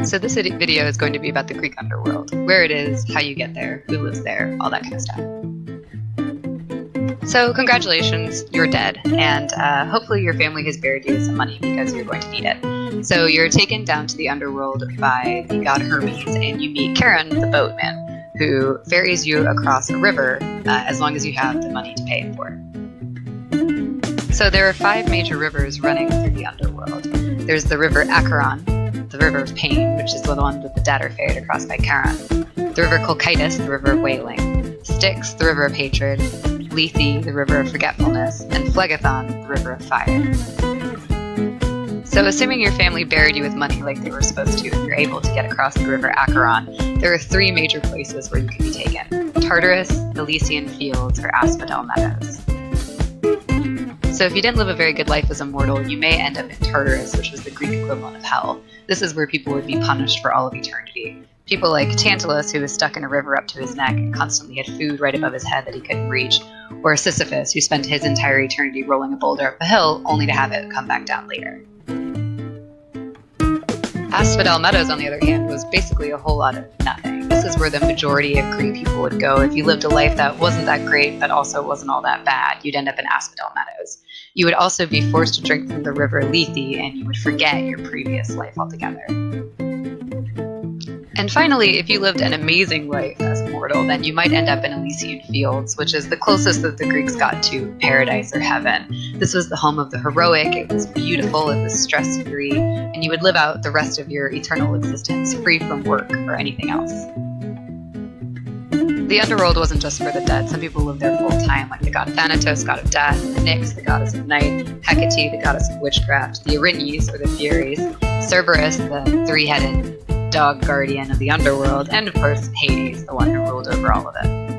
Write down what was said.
So this video is going to be about the Greek underworld, where it is, how you get there, who lives there, all that kind of stuff. So congratulations, you're dead, and hopefully your family has buried you with some money because you're going to need it. So you're taken down to the underworld by the god Hermes, and you meet Charon, the boatman, who ferries you across a river as long as you have the money to pay it for. So there are 5 major rivers running through the underworld. There's the river Acheron, the river of pain, which is the one that the dead are ferried across by Charon. The river Colchitis, the river of wailing. Styx, the river of hatred. Lethe, the river of forgetfulness. And Phlegethon, the river of fire. So assuming your family buried you with money like they were supposed to and you're able to get across the river Acheron, there are 3 major places where you can be taken: Tartarus, Elysian Fields, or Asphodel Meadows. So if you didn't live a very good life as a mortal, you may end up in Tartarus, which was the Greek equivalent of hell. This is where people would be punished for all of eternity. People like Tantalus, who was stuck in a river up to his neck and constantly had food right above his head that he couldn't reach, or Sisyphus, who spent his entire eternity rolling a boulder up a hill only to have it come back down later. Asphodel Meadows, on the other hand, was basically a whole lot of nothing. This is where the majority of Greek people would go if you lived a life that wasn't that great but also wasn't all that bad. You'd end up in Asphodel Meadows. You would also be forced to drink from the river Lethe, and you would forget your previous life altogether. And finally, if you lived an amazing life as a mortal, then you might end up in Elysian Fields, which is the closest that the Greeks got to paradise or heaven. This was the home of the heroic, it was beautiful, it was stress-free, and you would live out the rest of your eternal existence, free from work or anything else. The underworld wasn't just for the dead. Some people lived there full time, like the god Thanatos, god of death, Nyx, the goddess of night, Hecate, the goddess of witchcraft, the Erinyes, or the Furies, Cerberus, the 3-headed dog guardian of the underworld, and of course Hades, the one who ruled over all of it.